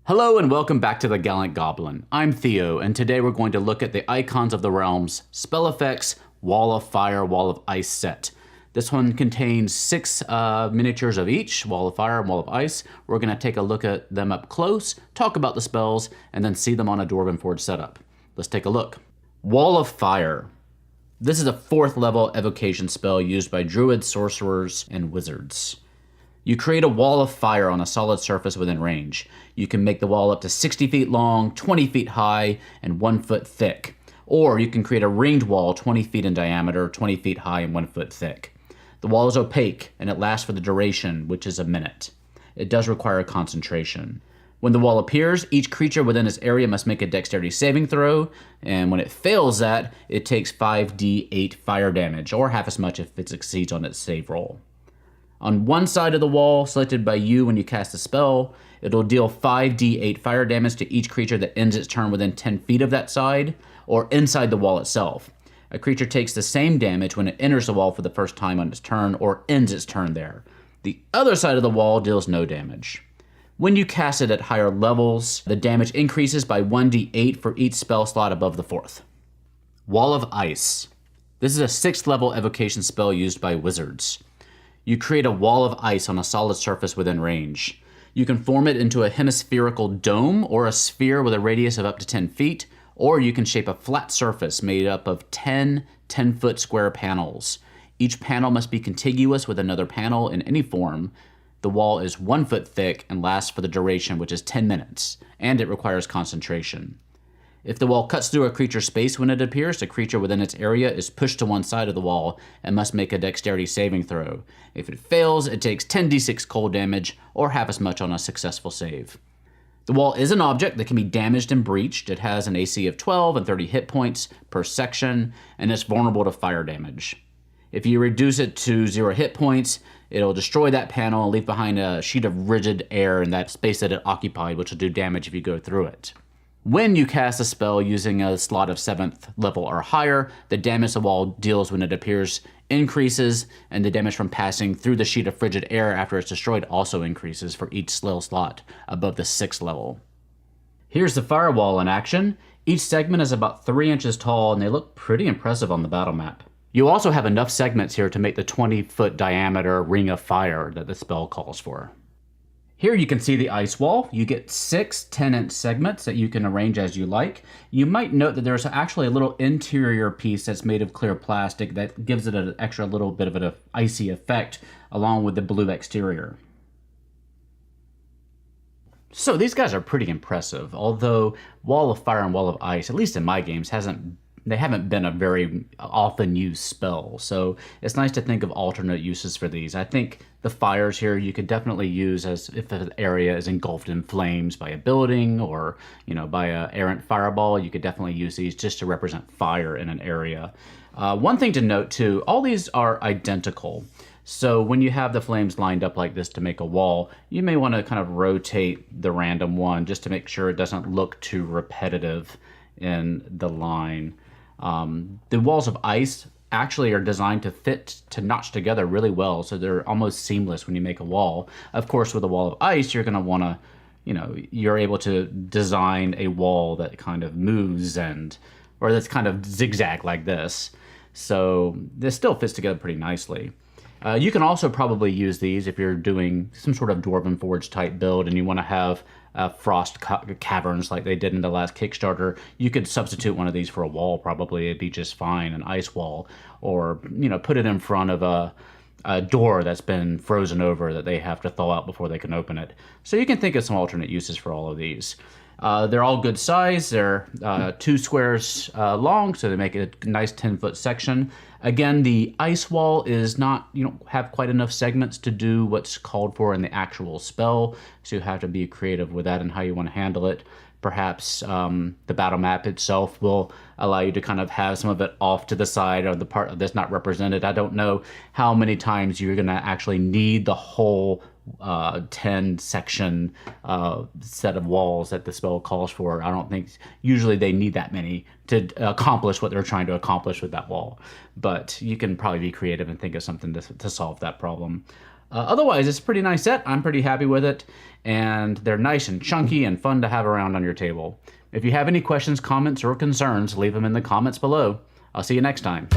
Hello and welcome back to the Gallant Goblin. I'm Theo, and today we're going to look at the Icons of the Realms Spell Effects Wall of Fire, Wall of Ice set. This one contains 6 miniatures of each, Wall of Fire and Wall of Ice. We're going to take a look at them up close, talk about the spells, and then see them on a Dwarven Forge setup. Let's take a look. Wall of Fire. This is a 4th level evocation spell used by druids, sorcerers, and wizards. You create a wall of fire on a solid surface within range. You can make the wall up to 60 feet long, 20 feet high, and 1 foot thick. Or you can create a ringed wall 20 feet in diameter, 20 feet high, and 1 foot thick. The wall is opaque, and it lasts for the duration, which is a minute. It does require concentration. When the wall appears, each creature within its area must make a dexterity saving throw, and when it fails that, it takes 5d8 fire damage, or half as much if it succeeds on its save roll. On one side of the wall, selected by you when you cast a spell, it'll deal 5d8 fire damage to each creature that ends its turn within 10 feet of that side, or inside the wall itself. A creature takes the same damage when it enters the wall for the first time on its turn, or ends its turn there. The other side of the wall deals no damage. When you cast it at higher levels, the damage increases by 1d8 for each spell slot above the 4th. Wall of Ice. This is a 6th level evocation spell used by wizards. You create a wall of ice on a solid surface within range. You can form it into a hemispherical dome or a sphere with a radius of up to 10 feet, or you can shape a flat surface made up of 10 10-foot square panels. Each panel must be contiguous with another panel in any form. The wall is 1 foot thick and lasts for the duration, which is 10 minutes, and it requires concentration. If the wall cuts through a creature's space when it appears, the creature within its area is pushed to one side of the wall and must make a dexterity saving throw. If it fails, it takes 10d6 cold damage, or half as much on a successful save. The wall is an object that can be damaged and breached. It has an AC of 12 and 30 hit points per section, and it's vulnerable to fire damage. If you reduce it to 0 hit points, it'll destroy that panel and leave behind a sheet of rigid air in that space that it occupied, which will do damage if you go through it. When you cast a spell using a slot of 7th level or higher, the damage the wall deals when it appears increases, and the damage from passing through the sheet of frigid air after it's destroyed also increases for each spell slot above the 6th level. Here's the firewall in action. Each segment is about 3 inches tall, and they look pretty impressive on the battle map. You also have enough segments here to make the 20-foot diameter ring of fire that the spell calls for. Here you can see the ice wall. You get 6 10-inch segments that you can arrange as you like. You might note that there's actually a little interior piece that's made of clear plastic that gives it an extra little bit of an icy effect along with the blue exterior. So these guys are pretty impressive, although Wall of Fire and Wall of Ice, at least in my games, they haven't been a very often used spell, so it's nice to think of alternate uses for these. I think the fires here you could definitely use as if an area is engulfed in flames by a building or, by an errant fireball. You could definitely use these just to represent fire in an area. One thing to note too, all these are identical. So when you have the flames lined up like this to make a wall, you may want to kind of rotate the random one just to make sure it doesn't look too repetitive in the line. The walls of ice actually are designed to fit to notch together really well, so they're almost seamless when you make a wall. Of course, with a wall of ice, you're going to want to, you're able to design a wall that kind of moves or that's kind of zigzag like this. So this still fits together pretty nicely. You can also probably use these if you're doing some sort of Dwarven Forge type build and you want to have frost caverns like they did in the last Kickstarter. You could substitute one of these for a wall probably. It'd be just fine, an ice wall. Or, put it in front of a door that's been frozen over that they have to thaw out before they can open it. So you can think of some alternate uses for all of these. They're all good size. They're 2 squares long, so they make a nice 10-foot section. Again, the ice wall is not, you don't have quite enough segments to do what's called for in the actual spell, so you have to be creative with that and how you want to handle it. Perhaps the battle map itself will allow you to kind of have some of it off to the side or the part that's not represented. I don't know how many times you're going to actually need the whole 10-section set of walls that the spell calls for. I don't think usually they need that many to accomplish what they're trying to accomplish with that wall. But you can probably be creative and think of something to solve that problem. Otherwise, it's a pretty nice set. I'm pretty happy with it, and they're nice and chunky and fun to have around on your table. If you have any questions, comments, or concerns, leave them in the comments below. I'll see you next time.